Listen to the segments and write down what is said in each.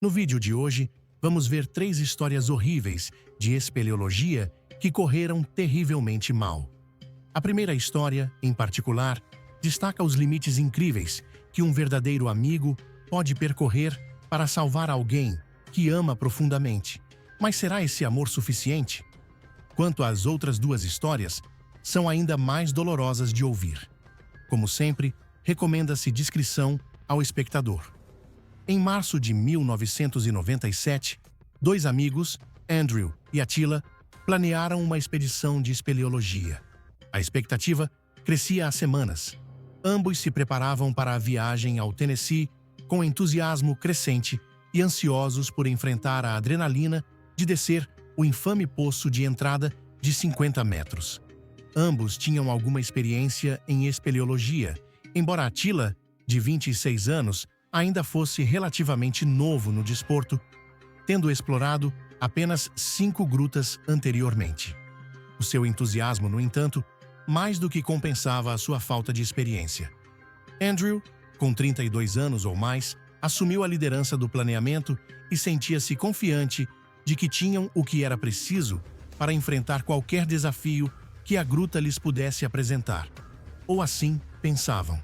No vídeo de hoje, vamos ver 3 histórias horríveis de espeleologia que correram terrivelmente mal. A primeira história, em particular, destaca os limites incríveis que um verdadeiro amigo pode percorrer para salvar alguém que ama profundamente. Mas será esse amor suficiente? Quanto às outras 2 histórias, são ainda mais dolorosas de ouvir. Como sempre, recomenda-se discrição ao espectador. Em março de 1997, 2 amigos, Andrew e Attila, planearam uma expedição de espeleologia. A expectativa crescia há semanas. Ambos se preparavam para a viagem ao Tennessee com entusiasmo crescente e ansiosos por enfrentar a adrenalina de descer o infame poço de entrada de 50 metros. Ambos tinham alguma experiência em espeleologia, embora Attila, de 26 anos, ainda fosse relativamente novo no desporto, tendo explorado apenas 5 grutas anteriormente. O seu entusiasmo, no entanto, mais do que compensava a sua falta de experiência. Andrew, com 32 anos ou mais, assumiu a liderança do planeamento e sentia-se confiante de que tinham o que era preciso para enfrentar qualquer desafio que a gruta lhes pudesse apresentar. Ou assim pensavam.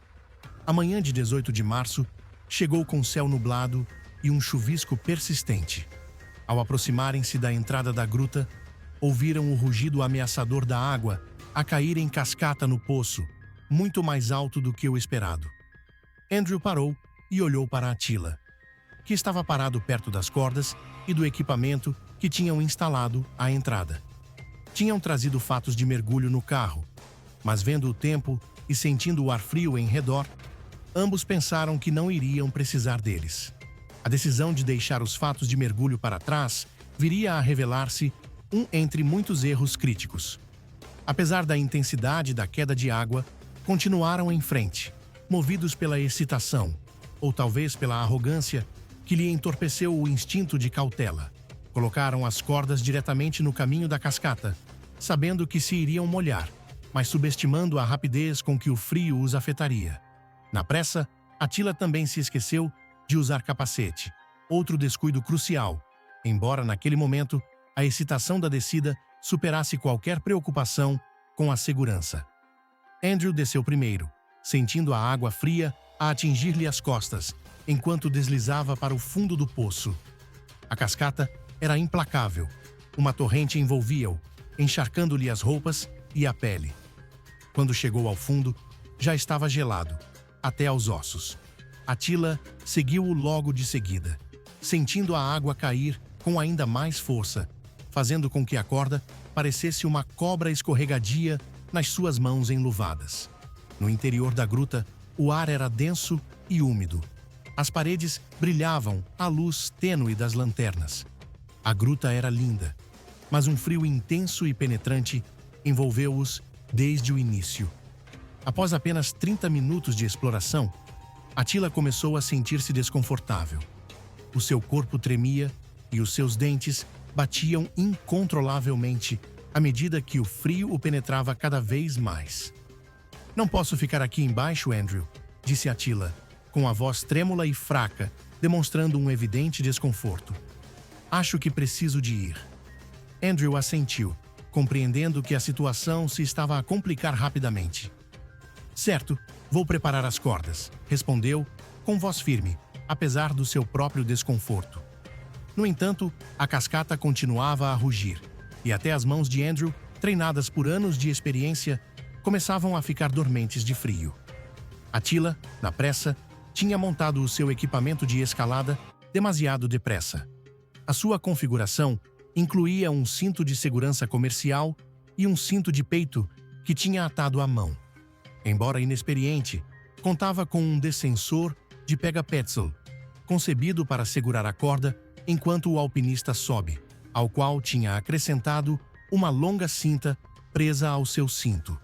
A manhã de 18 de março chegou com céu nublado e um chuvisco persistente. Ao aproximarem-se da entrada da gruta, ouviram o rugido ameaçador da água a cair em cascata no poço, muito mais alto do que o esperado. Andrew parou e olhou para Attila, que estava parado perto das cordas e do equipamento que tinham instalado à entrada. Tinham trazido fatos de mergulho no carro, mas vendo o tempo e sentindo o ar frio em redor, ambos pensaram que não iriam precisar deles. A decisão de deixar os fatos de mergulho para trás viria a revelar-se um entre muitos erros críticos. Apesar da intensidade da queda de água, continuaram em frente, movidos pela excitação, ou talvez pela arrogância que lhe entorpeceu o instinto de cautela. Colocaram as cordas diretamente no caminho da cascata, sabendo que se iriam molhar, mas subestimando a rapidez com que o frio os afetaria. Na pressa, Attila também se esqueceu de usar capacete, outro descuido crucial, embora naquele momento a excitação da descida superasse qualquer preocupação com a segurança. Andrew desceu primeiro, sentindo a água fria a atingir-lhe as costas, enquanto deslizava para o fundo do poço. A cascata era implacável. Uma torrente envolvia-o, encharcando-lhe as roupas e a pele. Quando chegou ao fundo, já estava gelado, até aos ossos. Attila seguiu-o logo de seguida, sentindo a água cair com ainda mais força, fazendo com que a corda parecesse uma cobra escorregadia nas suas mãos enluvadas. No interior da gruta, o ar era denso e úmido. As paredes brilhavam à luz tênue das lanternas. A gruta era linda, mas um frio intenso e penetrante envolveu-os desde o início. Após apenas 30 minutos de exploração, Attila começou a sentir-se desconfortável. O seu corpo tremia e os seus dentes batiam incontrolavelmente à medida que o frio o penetrava cada vez mais. "Não posso ficar aqui embaixo, Andrew", disse Attila, com a voz trêmula e fraca, demonstrando um evidente desconforto. "Acho que preciso de ir." Andrew assentiu, compreendendo que a situação se estava a complicar rapidamente. "Certo, vou preparar as cordas", respondeu, com voz firme, apesar do seu próprio desconforto. No entanto, a cascata continuava a rugir, e até as mãos de Andrew, treinadas por anos de experiência, começavam a ficar dormentes de frio. Attila, na pressa, tinha montado o seu equipamento de escalada demasiado depressa. A sua configuração incluía um cinto de segurança comercial e um cinto de peito que tinha atado à mão. Embora inexperiente, contava com um descensor de pega-petzl, concebido para segurar a corda enquanto o alpinista sobe, ao qual tinha acrescentado uma longa cinta presa ao seu cinto.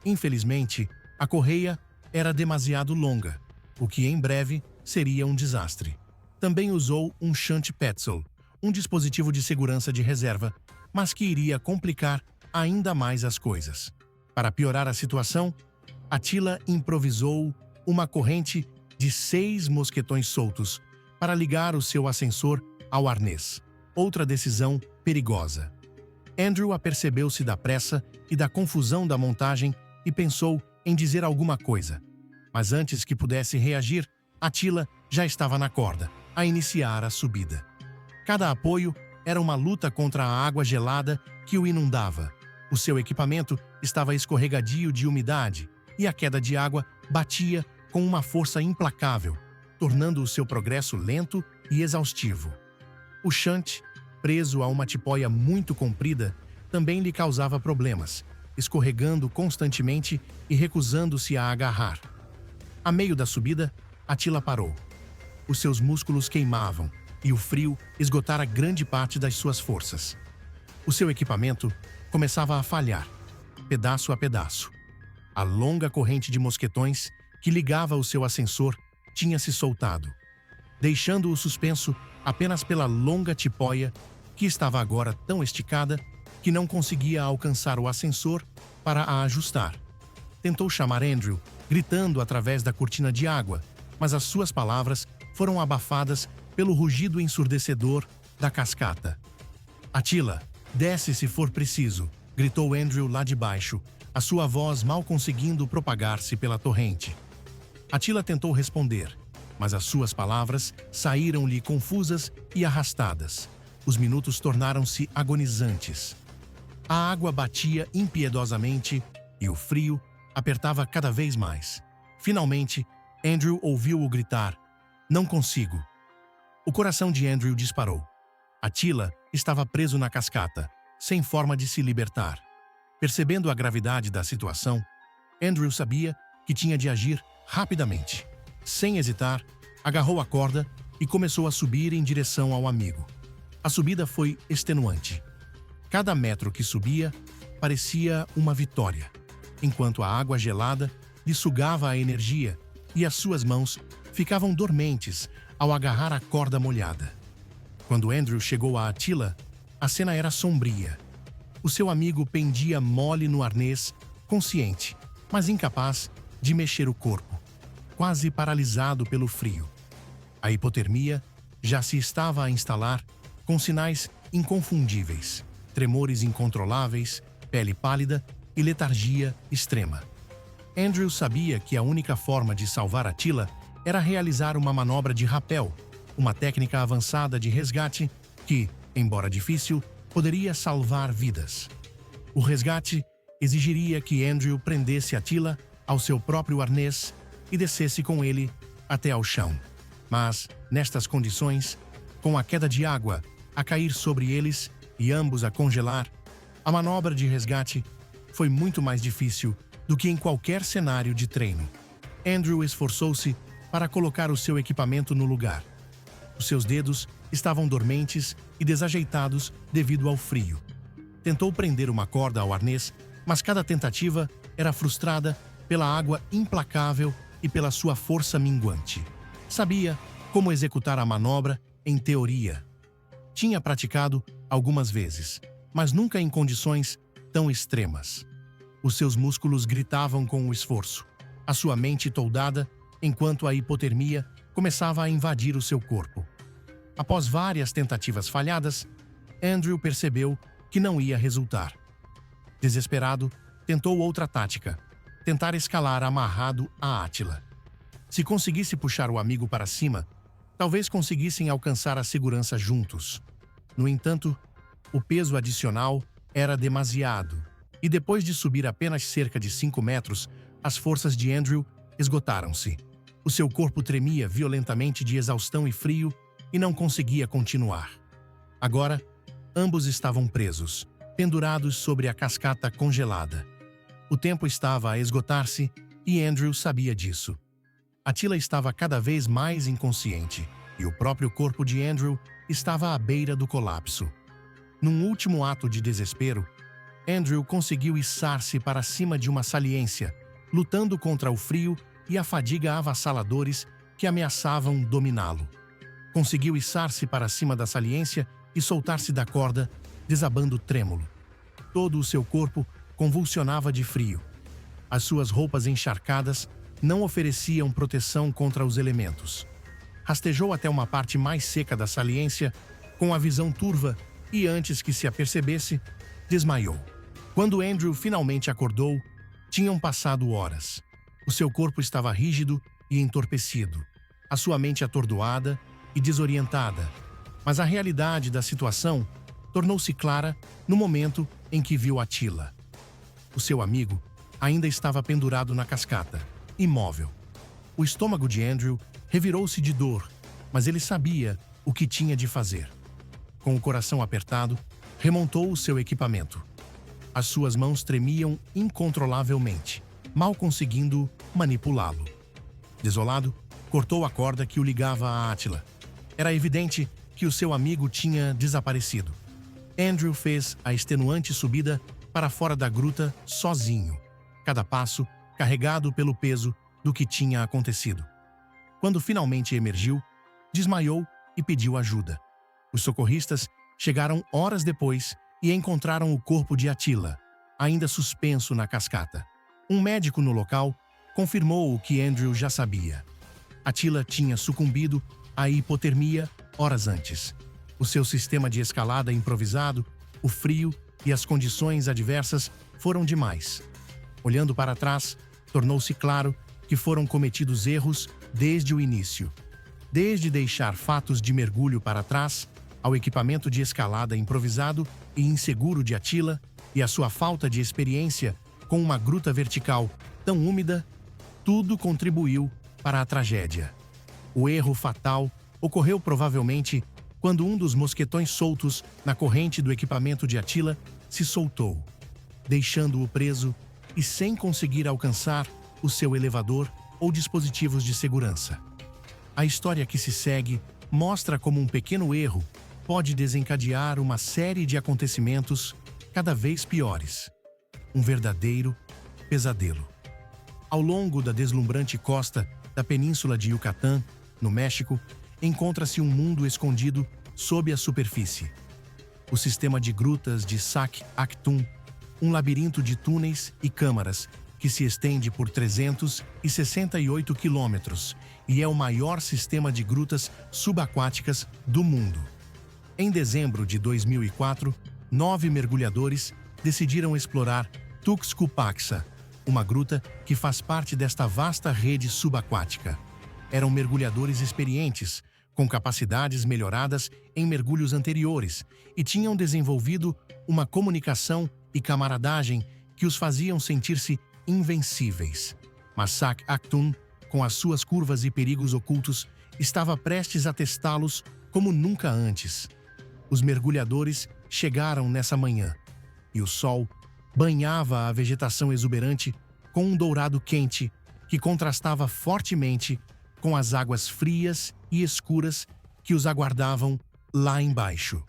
Infelizmente, a correia era demasiado longa, o que em breve seria um desastre. Também usou um shunt petzl, um dispositivo de segurança de reserva, mas que iria complicar ainda mais as coisas. Para piorar a situação, Attila improvisou uma corrente de 6 mosquetões soltos para ligar o seu ascensor ao arnês. Outra decisão perigosa. Andrew apercebeu-se da pressa e da confusão da montagem e pensou em dizer alguma coisa. Mas antes que pudesse reagir, Attila já estava na corda, a iniciar a subida. Cada apoio era uma luta contra a água gelada que o inundava. O seu equipamento estava escorregadio de umidade e a queda de água batia com uma força implacável, tornando o seu progresso lento e exaustivo. O shunt, preso a uma tipóia muito comprida, também lhe causava problemas, escorregando constantemente e recusando-se a agarrar. A meio da subida, Attila parou. Os seus músculos queimavam e o frio esgotara grande parte das suas forças. O seu equipamento começava a falhar, pedaço a pedaço. A longa corrente de mosquetões que ligava o seu ascensor tinha se soltado, deixando-o suspenso apenas pela longa tipóia que estava agora tão esticada que não conseguia alcançar o ascensor para a ajustar. Tentou chamar Andrew, gritando através da cortina de água, mas as suas palavras foram abafadas pelo rugido ensurdecedor da cascata. "Attila, desce se for preciso", gritou Andrew lá de baixo, a sua voz mal conseguindo propagar-se pela torrente. Attila tentou responder, mas as suas palavras saíram-lhe confusas e arrastadas. Os minutos tornaram-se agonizantes. A água batia impiedosamente e o frio apertava cada vez mais. Finalmente, Andrew ouviu-o gritar: "Não consigo." O coração de Andrew disparou. Attila estava preso na cascata, sem forma de se libertar. Percebendo a gravidade da situação, Andrew sabia que tinha de agir rapidamente. Sem hesitar, agarrou a corda e começou a subir em direção ao amigo. A subida foi extenuante. Cada metro que subia parecia uma vitória, enquanto a água gelada lhe sugava a energia e as suas mãos ficavam dormentes ao agarrar a corda molhada. Quando Andrew chegou a Attila, a cena era sombria. O seu amigo pendia mole no arnês, consciente, mas incapaz de mexer o corpo, quase paralisado pelo frio. A hipotermia já se estava a instalar, com sinais inconfundíveis, tremores incontroláveis, pele pálida e letargia extrema. Andrew sabia que a única forma de salvar Attila era realizar uma manobra de rapel, uma técnica avançada de resgate que, embora difícil, poderia salvar vidas. O resgate exigiria que Andrew prendesse Attila ao seu próprio arnês e descesse com ele até ao chão. Mas, nestas condições, com a queda de água a cair sobre eles e ambos a congelar, a manobra de resgate foi muito mais difícil do que em qualquer cenário de treino. Andrew esforçou-se para colocar o seu equipamento no lugar. Os seus dedos estavam dormentes e desajeitados devido ao frio. Tentou prender uma corda ao arnês, mas cada tentativa era frustrada pela água implacável e pela sua força minguante. Sabia como executar a manobra em teoria. Tinha praticado algumas vezes, mas nunca em condições tão extremas. Os seus músculos gritavam com o esforço, a sua mente toldada, enquanto a hipotermia começava a invadir o seu corpo. Após várias tentativas falhadas, Andrew percebeu que não ia resultar. Desesperado, tentou outra tática: tentar escalar amarrado a Attila. Se conseguisse puxar o amigo para cima, talvez conseguissem alcançar a segurança juntos. No entanto, o peso adicional era demasiado, e depois de subir apenas cerca de 5 metros, as forças de Andrew esgotaram-se. O seu corpo tremia violentamente de exaustão e frio e não conseguia continuar. Agora, ambos estavam presos, pendurados sobre a cascata congelada. O tempo estava a esgotar-se e Andrew sabia disso. Attila estava cada vez mais inconsciente e o próprio corpo de Andrew estava à beira do colapso. Num último ato de desespero, Andrew conseguiu içar-se para cima de uma saliência, lutando contra o frio e a fadiga avassaladores que ameaçavam dominá-lo. Conseguiu içar-se para cima da saliência e soltar-se da corda, desabando trêmulo. Todo o seu corpo convulsionava de frio. As suas roupas encharcadas não ofereciam proteção contra os elementos. Rastejou até uma parte mais seca da saliência, com a visão turva, e antes que se apercebesse, desmaiou. Quando Andrew finalmente acordou, tinham passado horas. O seu corpo estava rígido e entorpecido, a sua mente atordoada e desorientada. Mas a realidade da situação tornou-se clara no momento em que viu Attila. O seu amigo ainda estava pendurado na cascata, imóvel. O estômago de Andrew revirou-se de dor, mas ele sabia o que tinha de fazer. Com o coração apertado, remontou o seu equipamento. As suas mãos tremiam incontrolavelmente, mal conseguindo manipulá-lo. Desolado, cortou a corda que o ligava a Attila. Era evidente que o seu amigo tinha desaparecido. Andrew fez a extenuante subida para fora da gruta sozinho, cada passo carregado pelo peso do que tinha acontecido. Quando finalmente emergiu, desmaiou e pediu ajuda. Os socorristas chegaram horas depois e encontraram o corpo de Attila, ainda suspenso na cascata. Um médico no local confirmou o que Andrew já sabia. Attila tinha sucumbido à hipotermia horas antes. O seu sistema de escalada improvisado, o frio e as condições adversas foram demais. Olhando para trás, tornou-se claro que foram cometidos erros desde o início. Desde deixar fatos de mergulho para trás, ao equipamento de escalada improvisado e inseguro de Attila e a sua falta de experiência com uma gruta vertical tão úmida, tudo contribuiu para a tragédia. O erro fatal ocorreu provavelmente quando um dos mosquetões soltos na corrente do equipamento de Attila se soltou, deixando-o preso e sem conseguir alcançar o seu elevador ou dispositivos de segurança. A história que se segue mostra como um pequeno erro pode desencadear uma série de acontecimentos cada vez piores. Um verdadeiro pesadelo. Ao longo da deslumbrante costa da península de Yucatán, no México, encontra-se um mundo escondido sob a superfície. O sistema de grutas de Sac Actum, um labirinto de túneis e câmaras que se estende por 368 quilômetros e é o maior sistema de grutas subaquáticas do mundo. Em dezembro de 2004, 9 mergulhadores decidiram explorar Tuxcupaxa, uma gruta que faz parte desta vasta rede subaquática. Eram mergulhadores experientes, com capacidades melhoradas em mergulhos anteriores, e tinham desenvolvido uma comunicação e camaradagem que os faziam sentir-se invencíveis. Mas Sac Actum, com as suas curvas e perigos ocultos, estava prestes a testá-los como nunca antes. Os mergulhadores chegaram nessa manhã, e o sol banhava a vegetação exuberante com um dourado quente que contrastava fortemente com as águas frias e escuras que os aguardavam lá embaixo.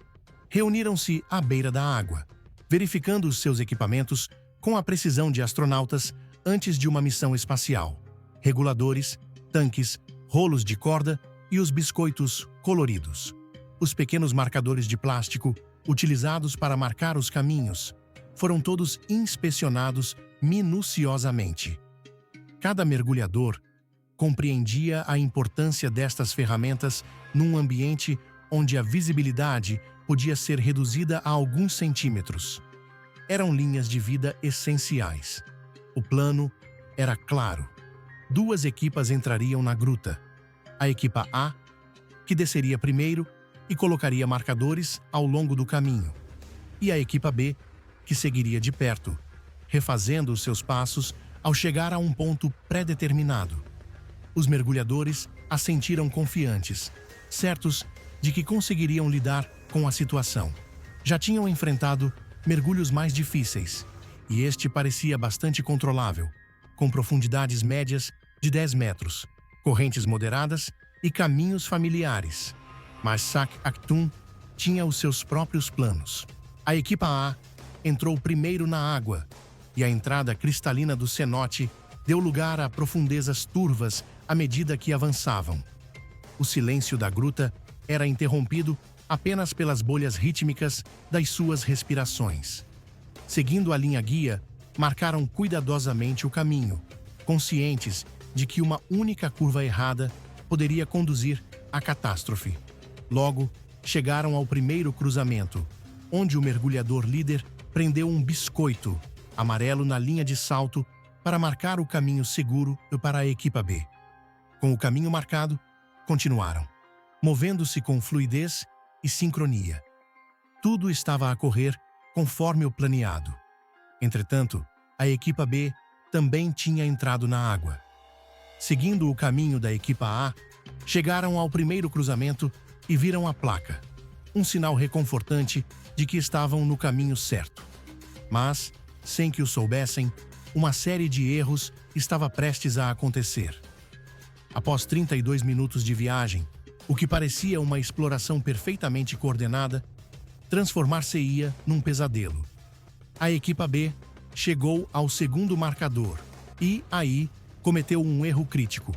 Reuniram-se à beira da água, verificando os seus equipamentos com a precisão de astronautas antes de uma missão espacial. Reguladores, tanques, rolos de corda e os biscoitos coloridos. Os pequenos marcadores de plástico, utilizados para marcar os caminhos, foram todos inspecionados minuciosamente. Cada mergulhador compreendia a importância destas ferramentas num ambiente onde a visibilidade podia ser reduzida a alguns centímetros. Eram linhas de vida essenciais. O plano era claro. 2 equipas entrariam na gruta. A equipa A, que desceria primeiro e colocaria marcadores ao longo do caminho, e a equipa B, que seguiria de perto, refazendo os seus passos ao chegar a um ponto pré-determinado. Os mergulhadores assentiram confiantes, certos de que conseguiriam lidar com a situação. Já tinham enfrentado mergulhos mais difíceis, e este parecia bastante controlável, com profundidades médias de 10 metros, correntes moderadas e caminhos familiares. Mas Sac Actum tinha os seus próprios planos. A equipa A entrou primeiro na água, e a entrada cristalina do cenote deu lugar a profundezas turvas à medida que avançavam. O silêncio da gruta era interrompido apenas pelas bolhas rítmicas das suas respirações. Seguindo a linha guia, marcaram cuidadosamente o caminho, conscientes de que uma única curva errada poderia conduzir a catástrofe. Logo, chegaram ao primeiro cruzamento, onde o mergulhador líder prendeu um biscoito amarelo na linha de salto para marcar o caminho seguro para a equipa B. Com o caminho marcado, continuaram, movendo-se com fluidez e sincronia. Tudo estava a correr conforme o planeado. Entretanto, a equipa B também tinha entrado na água. Seguindo o caminho da equipa A, chegaram ao primeiro cruzamento e viram a placa, um sinal reconfortante de que estavam no caminho certo. Mas, sem que o soubessem, uma série de erros estava prestes a acontecer. Após 32 minutos de viagem, o que parecia uma exploração perfeitamente coordenada, transformar-se-ia num pesadelo. A equipa B chegou ao segundo marcador e, aí, cometeu um erro crítico.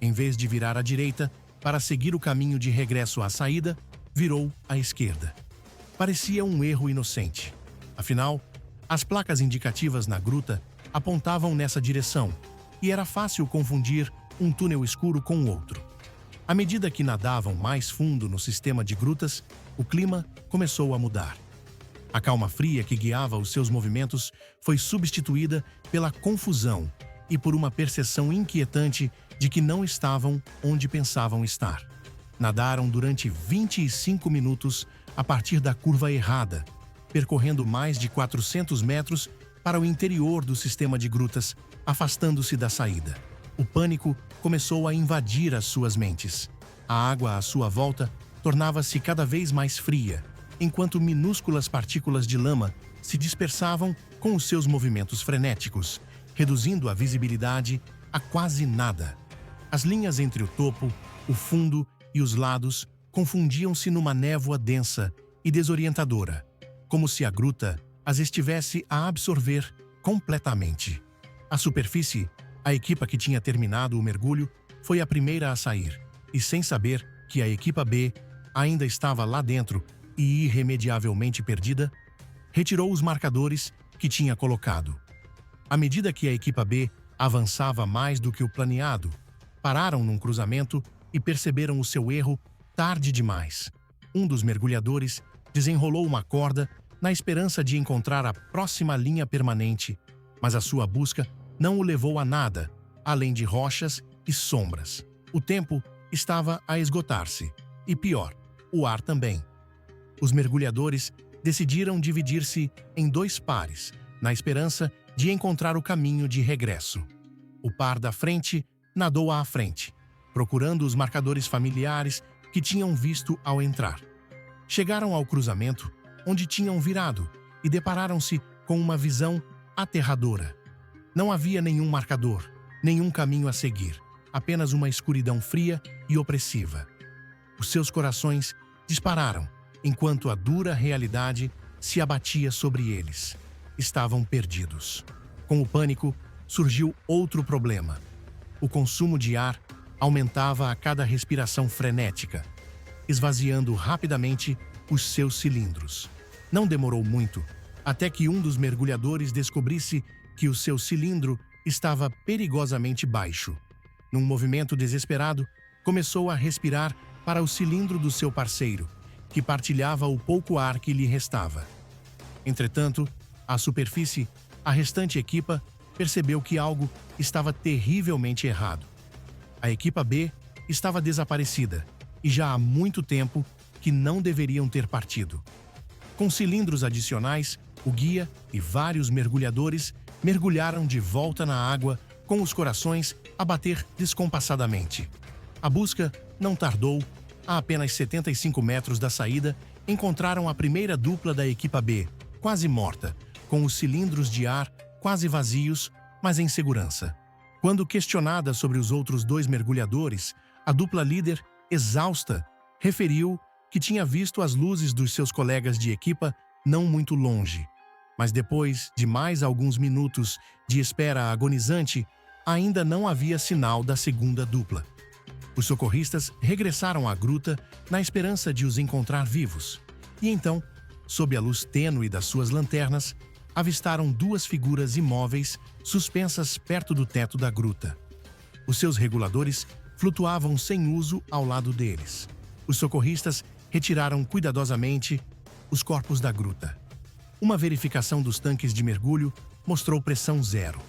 Em vez de virar à direita para seguir o caminho de regresso à saída, virou à esquerda. Parecia um erro inocente. Afinal, as placas indicativas na gruta apontavam nessa direção e era fácil confundir um túnel escuro com outro. À medida que nadavam mais fundo no sistema de grutas, o clima começou a mudar. A calma fria que guiava os seus movimentos foi substituída pela confusão e por uma percepção inquietante de que não estavam onde pensavam estar. Nadaram durante 25 minutos a partir da curva errada, percorrendo mais de 400 metros para o interior do sistema de grutas, afastando-se da saída. O pânico começou a invadir as suas mentes. A água à sua volta tornava-se cada vez mais fria, enquanto minúsculas partículas de lama se dispersavam com os seus movimentos frenéticos, reduzindo a visibilidade a quase nada. As linhas entre o topo, o fundo e os lados confundiam-se numa névoa densa e desorientadora, como se a gruta as estivesse a absorver completamente. À superfície, a equipa que tinha terminado o mergulho foi a primeira a sair, e sem saber que a equipa B ainda estava lá dentro e irremediavelmente perdida, retirou os marcadores que tinha colocado. À medida que a equipa B avançava mais do que o planeado, pararam num cruzamento e perceberam o seu erro tarde demais. Um dos mergulhadores desenrolou uma corda na esperança de encontrar a próxima linha permanente, mas a sua busca não o levou a nada, além de rochas e sombras. O tempo estava a esgotar-se, e pior, o ar também. Os mergulhadores decidiram dividir-se em 2 pares, na esperança de encontrar o caminho de regresso. O par da frente nadou à frente, procurando os marcadores familiares que tinham visto ao entrar. Chegaram ao cruzamento, onde tinham virado, e depararam-se com uma visão aterradora. Não havia nenhum marcador, nenhum caminho a seguir, apenas uma escuridão fria e opressiva. Os seus corações dispararam, enquanto a dura realidade se abatia sobre eles. Estavam perdidos. Com o pânico, surgiu outro problema. O consumo de ar aumentava a cada respiração frenética, esvaziando rapidamente os seus cilindros. Não demorou muito, até que um dos mergulhadores descobrisse que o seu cilindro estava perigosamente baixo. Num movimento desesperado, começou a respirar para o cilindro do seu parceiro, que partilhava o pouco ar que lhe restava. Entretanto, à superfície, a restante equipa percebeu que algo estava terrivelmente errado. A equipa B estava desaparecida, e já há muito tempo que não deveriam ter partido. Com cilindros adicionais, o guia e vários mergulhadores mergulharam de volta na água, com os corações a bater descompassadamente. A busca não tardou. A apenas 75 metros da saída, encontraram a primeira dupla da equipa B, quase morta, com os cilindros de ar quase vazios, mas em segurança. Quando questionada sobre os outros 2 mergulhadores, a dupla líder, exausta, referiu que tinha visto as luzes dos seus colegas de equipa não muito longe. Mas depois de mais alguns minutos de espera agonizante, ainda não havia sinal da segunda dupla. Os socorristas regressaram à gruta na esperança de os encontrar vivos. E então, sob a luz tênue das suas lanternas, avistaram 2 figuras imóveis suspensas perto do teto da gruta. Os seus reguladores flutuavam sem uso ao lado deles. Os socorristas retiraram cuidadosamente os corpos da gruta. Uma verificação dos tanques de mergulho mostrou pressão zero.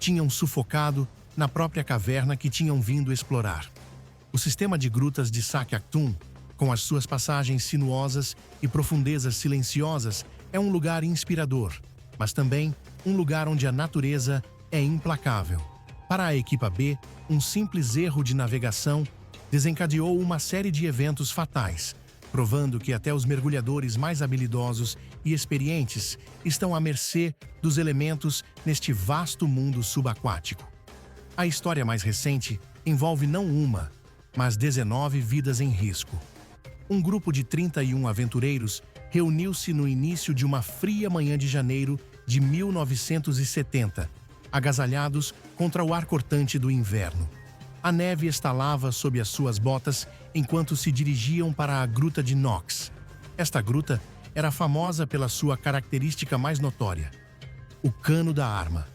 Tinham sufocado na própria caverna que tinham vindo explorar. O sistema de grutas de Sakyaktum, com as suas passagens sinuosas e profundezas silenciosas, é um lugar inspirador, mas também um lugar onde a natureza é implacável. Para a equipa B, um simples erro de navegação desencadeou uma série de eventos fatais, provando que até os mergulhadores mais habilidosos e experientes estão à mercê dos elementos neste vasto mundo subaquático. A história mais recente envolve não uma, mas 19 vidas em risco. Um grupo de 31 aventureiros reuniu-se no início de uma fria manhã de janeiro de 1970, agasalhados contra o ar cortante do inverno. A neve estalava sob as suas botas enquanto se dirigiam para a Gruta de Nox. Esta gruta era famosa pela sua característica mais notória: o cano da arma.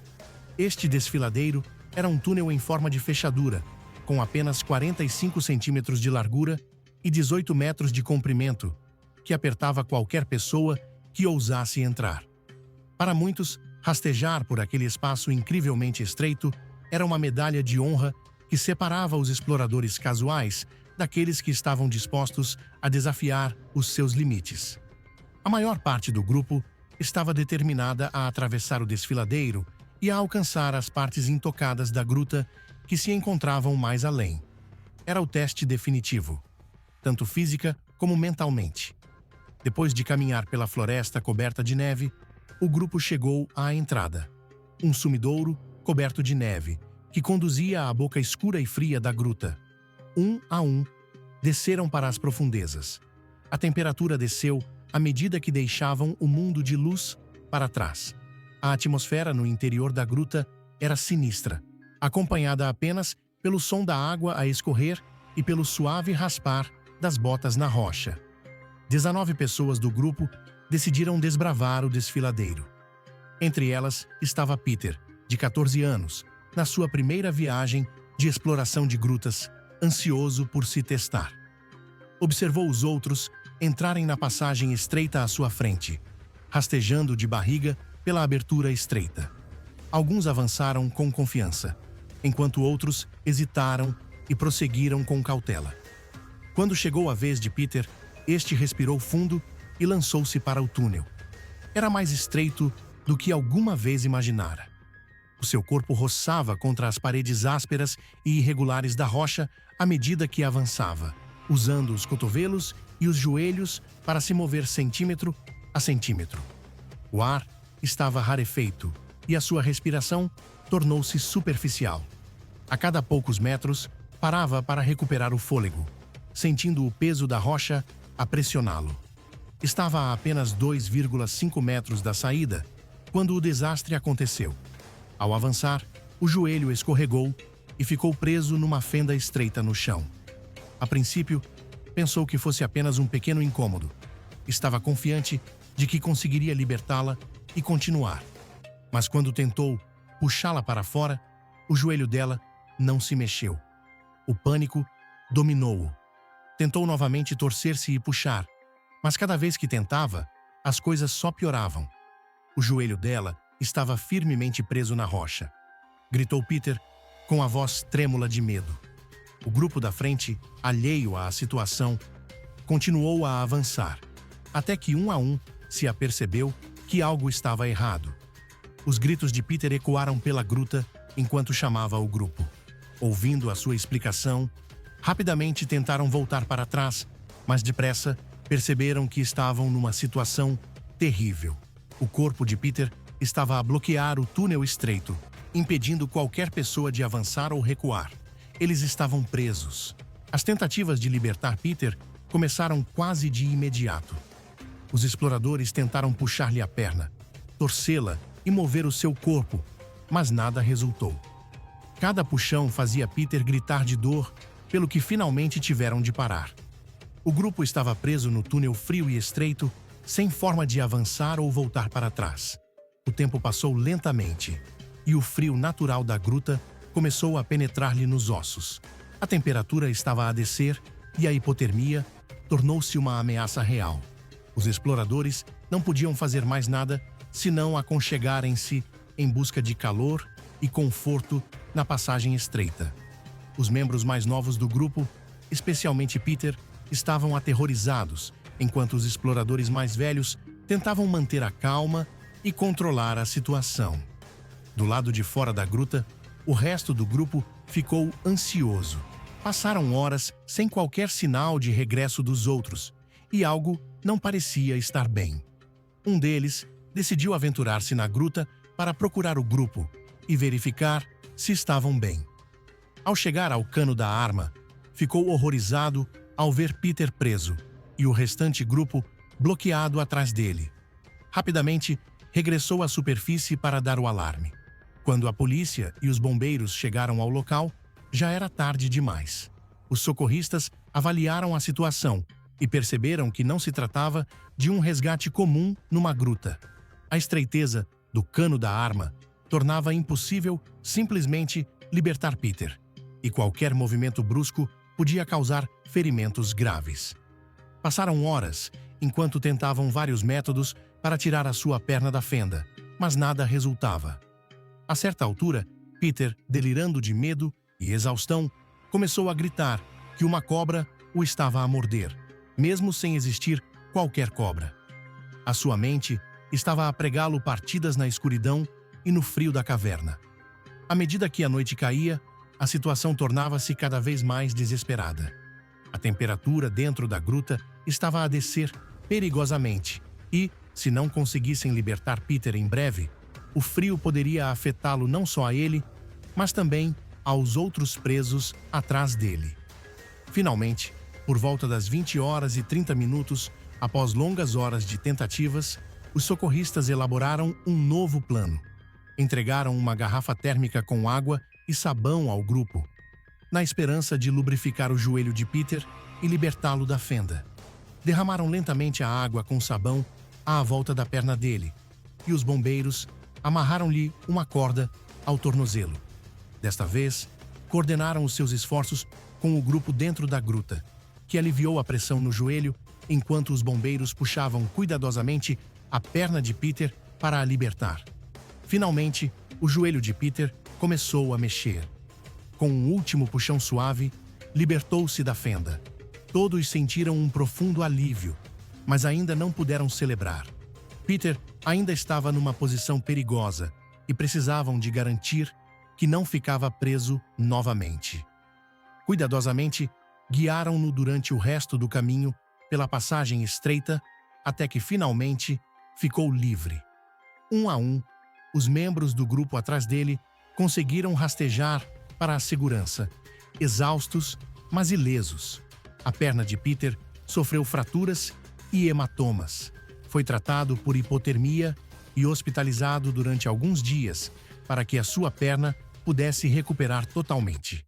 Este desfiladeiro era um túnel em forma de fechadura, com apenas 45 centímetros de largura e 18 metros de comprimento, que apertava qualquer pessoa que ousasse entrar. Para muitos, rastejar por aquele espaço incrivelmente estreito era uma medalha de honra que separava os exploradores casuais daqueles que estavam dispostos a desafiar os seus limites. A maior parte do grupo estava determinada a atravessar o desfiladeiro e a alcançar as partes intocadas da gruta que se encontravam mais além. Era o teste definitivo, tanto física como mentalmente. Depois de caminhar pela floresta coberta de neve, o grupo chegou à entrada. Um sumidouro coberto de neve, que conduzia à boca escura e fria da gruta. Um a um, desceram para as profundezas. A temperatura desceu à medida que deixavam o mundo de luz para trás. A atmosfera no interior da gruta era sinistra, acompanhada apenas pelo som da água a escorrer e pelo suave raspar das botas na rocha. 19 pessoas do grupo decidiram desbravar o desfiladeiro. Entre elas estava Peter, de 14 anos, na sua primeira viagem de exploração de grutas, ansioso por se testar. Observou os outros entrarem na passagem estreita à sua frente, rastejando de barriga pela abertura estreita. Alguns avançaram com confiança, enquanto outros hesitaram e prosseguiram com cautela. Quando chegou a vez de Peter, este respirou fundo e lançou-se para o túnel. Era mais estreito do que alguma vez imaginara. O seu corpo roçava contra as paredes ásperas e irregulares da rocha à medida que avançava, usando os cotovelos e os joelhos para se mover centímetro a centímetro. O ar estava rarefeito e a sua respiração tornou-se superficial. A cada poucos metros, parava para recuperar o fôlego, sentindo o peso da rocha a pressioná-lo. Estava a apenas 2,5 metros da saída quando o desastre aconteceu. Ao avançar, o joelho escorregou e ficou preso numa fenda estreita no chão. A princípio, pensou que fosse apenas um pequeno incômodo. Estava confiante de que conseguiria libertá-la e continuar. Mas quando tentou puxá-la para fora, o joelho dela não se mexeu. O pânico dominou-o. Tentou novamente torcer-se e puxar, mas cada vez que tentava, as coisas só pioravam. O joelho dela estava firmemente preso na rocha. Gritou Peter, com a voz trêmula de medo. O grupo da frente, alheio à situação, continuou a avançar, até que um a um se apercebeu que algo estava errado. Os gritos de Peter ecoaram pela gruta enquanto chamava o grupo. Ouvindo a sua explicação, rapidamente tentaram voltar para trás, mas depressa perceberam que estavam numa situação terrível. O corpo de Peter estava a bloquear o túnel estreito, impedindo qualquer pessoa de avançar ou recuar. Eles estavam presos. As tentativas de libertar Peter começaram quase de imediato. Os exploradores tentaram puxar-lhe a perna, torcê-la e mover o seu corpo, mas nada resultou. Cada puxão fazia Peter gritar de dor, pelo que finalmente tiveram de parar. O grupo estava preso no túnel frio e estreito, sem forma de avançar ou voltar para trás. O tempo passou lentamente, e o frio natural da gruta começou a penetrar-lhe nos ossos. A temperatura estava a descer e a hipotermia tornou-se uma ameaça real. Os exploradores não podiam fazer mais nada senão aconchegarem-se em busca de calor e conforto na passagem estreita. Os membros mais novos do grupo, especialmente Peter, estavam aterrorizados, enquanto os exploradores mais velhos tentavam manter a calma e controlar a situação. Do lado de fora da gruta, o resto do grupo ficou ansioso. Passaram horas sem qualquer sinal de regresso dos outros, e algo não parecia estar bem. Um deles decidiu aventurar-se na gruta para procurar o grupo e verificar se estavam bem. Ao chegar ao cano da arma, ficou horrorizado ao ver Peter preso e o restante grupo bloqueado atrás dele. Rapidamente, regressou à superfície para dar o alarme. Quando a polícia e os bombeiros chegaram ao local, já era tarde demais. Os socorristas avaliaram a situação e perceberam que não se tratava de um resgate comum numa gruta. A estreiteza do cano da arma tornava impossível simplesmente libertar Peter, e qualquer movimento brusco podia causar ferimentos graves. Passaram horas enquanto tentavam vários métodos para tirar a sua perna da fenda, mas nada resultava. A certa altura, Peter, delirando de medo e exaustão, começou a gritar que uma cobra o estava a morder, mesmo sem existir qualquer cobra. A sua mente estava a pregá-lo partidas na escuridão e no frio da caverna. À medida que a noite caía, a situação tornava-se cada vez mais desesperada. A temperatura dentro da gruta estava a descer perigosamente e, se não conseguissem libertar Peter em breve, o frio poderia afetá-lo não só a ele, mas também aos outros presos atrás dele. Finalmente, por volta das 20h30, após longas horas de tentativas, os socorristas elaboraram um novo plano. Entregaram uma garrafa térmica com água e sabão ao grupo, na esperança de lubrificar o joelho de Peter e libertá-lo da fenda. Derramaram lentamente a água com sabão à volta da perna dele, e os bombeiros amarraram-lhe uma corda ao tornozelo. Desta vez, coordenaram os seus esforços com o grupo dentro da gruta, que aliviou a pressão no joelho enquanto os bombeiros puxavam cuidadosamente a perna de Peter para a libertar. Finalmente, o joelho de Peter começou a mexer. Com um último puxão suave, libertou-se da fenda. Todos sentiram um profundo alívio, mas ainda não puderam celebrar. Peter ainda estava numa posição perigosa e precisavam de garantir que não ficava preso novamente. Cuidadosamente, guiaram-no durante o resto do caminho pela passagem estreita até que finalmente ficou livre. Um a um, os membros do grupo atrás dele conseguiram rastejar para a segurança, exaustos, mas ilesos. A perna de Peter sofreu fraturas e hematomas. Foi tratado por hipotermia e hospitalizado durante alguns dias para que a sua perna pudesse recuperar totalmente.